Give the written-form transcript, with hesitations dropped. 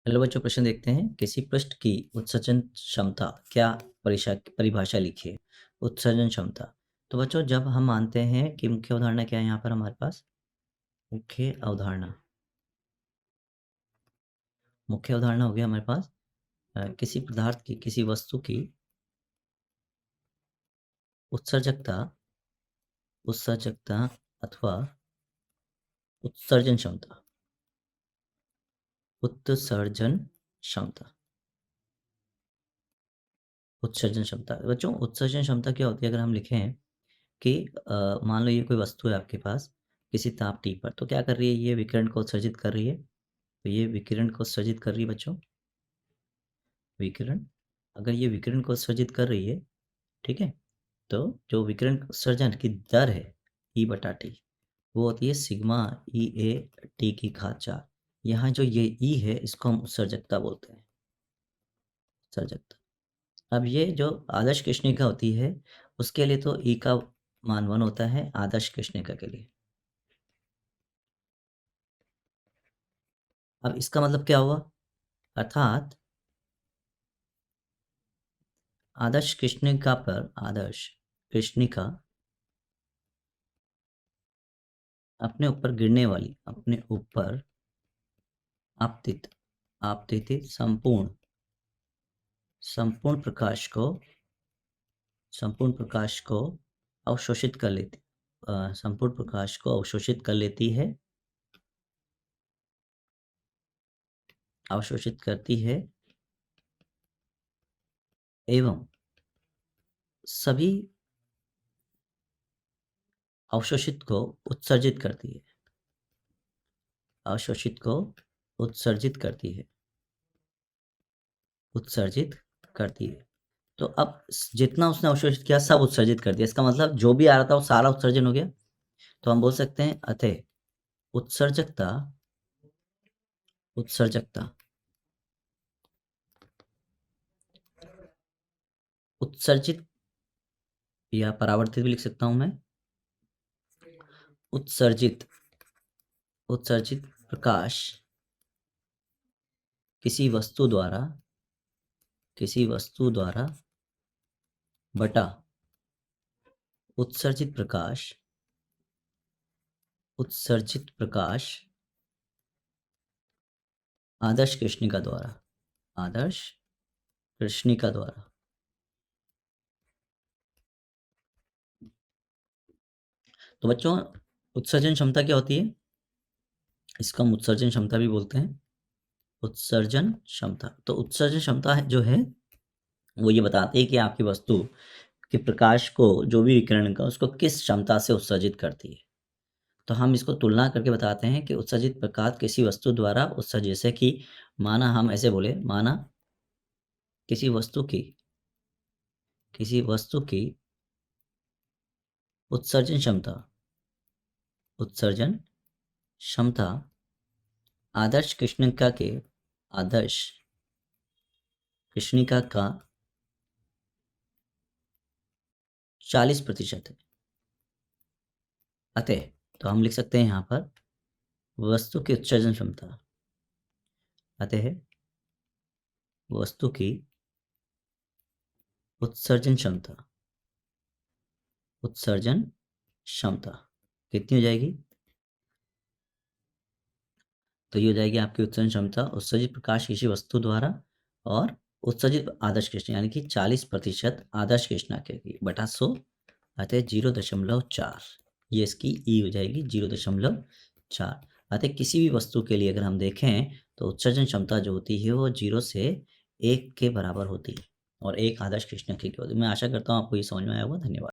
Hello बच्चों, प्रश्न देखते हैं। किसी पृष्ठ की उत्सर्जन क्षमता क्या परिभाषा लिखिए। उत्सर्जन क्षमता। तो बच्चों, जब हम मानते हैं कि मुख्य अवधारणा क्या है यहाँ पर हमारे पास, मुख्य अवधारणा हो गया हमारे पास किसी पदार्थ की, किसी वस्तु की उत्सर्जकता उत्सर्जकता अथवा उत्सर्जन क्षमता। उत्सर्जन क्षमता उत्सर्जन क्षमता। बच्चों, उत्सर्जन क्षमता क्या होती है? अगर हम लिखें कि मान लो ये कोई वस्तु है आपके पास किसी ताप T पर, तो क्या कर रही है? ये विकिरण को उत्सर्जित कर रही है। तो ये विकिरण को उत्सर्जित कर रही है बच्चों, विकिरण। अगर ये विकिरण को उत्सर्जित कर रही है, ठीक है, तो जो विकिरण उत्सर्जन की दर है E/T, वो होती है सिग्मा EA T की घात 4। यहाँ जो ये E है इसको हम उत्सर्जकता बोलते हैं, उत्सर्जकता। अब ये जो आदर्श कृष्णिका होती है उसके लिए तो E का मान 1 होता है आदर्श कृष्णिका के लिए। अब इसका मतलब क्या हुआ? अर्थात आदर्श कृष्णिका अपने ऊपर गिरने वाली, अपने ऊपर आपतित आपतित संपूर्ण प्रकाश को अवशोषित कर लेती, संपूर्ण प्रकाश को अवशोषित कर लेती है, अवशोषित करती है एवं सभी अवशोषित को उत्सर्जित करती है, अवशोषित को उत्सर्जित करती है, उत्सर्जित करती है। तो अब जितना उसने अवशोषित किया सब उत्सर्जित कर दिया। इसका मतलब जो भी आ रहा था वो सारा उत्सर्जन हो गया। तो हम बोल सकते हैं अतः उत्सर्जकता उत्सर्जकता उत्सर्जित या परावर्तित भी लिख सकता हूं मैं। उत्सर्जित उत्सर्जित प्रकाश किसी वस्तु द्वारा बटा उत्सर्जित प्रकाश आदर्श कृष्णिका द्वारा। तो बच्चों, उत्सर्जन क्षमता क्या होती है? इसको हम उत्सर्जन क्षमता भी बोलते हैं, उत्सर्जन क्षमता। तो उत्सर्जन क्षमता जो है वो ये बताती है कि आपकी वस्तु के प्रकाश को, जो भी विकिरण का, उसको किस क्षमता से उत्सर्जित करती है। तो हम इसको तुलना करके बताते हैं कि उत्सर्जित प्रकाश किसी वस्तु द्वारा उत्सर्जित, जैसे कि हम ऐसे बोले, माना किसी वस्तु की उत्सर्जन क्षमता आदर्श कृष्णिका का 40% है। अतः तो हम लिख सकते हैं यहाँ पर वस्तु की उत्सर्जन क्षमता, अतः वस्तु की उत्सर्जन क्षमता कितनी हो जाएगी? तो ये हो जाएगी आपकी उत्सर्जन क्षमता उत्सर्जित प्रकाश किसी वस्तु द्वारा और उत्सर्जित आदर्श कृष्ण, यानी कि 40% आदर्श कृष्णा की बटा 100, अतः 0.4। ये इसकी ई हो जाएगी 0.4। अतः किसी भी वस्तु के लिए अगर हम देखें तो उत्सर्जन क्षमता जो होती है वो 0 से 1 के बराबर होती है और 1 आदर्श कृष्णा की होती है। मैं आशा करता हूँ आपको ये समझ में आया होगा। धन्यवाद।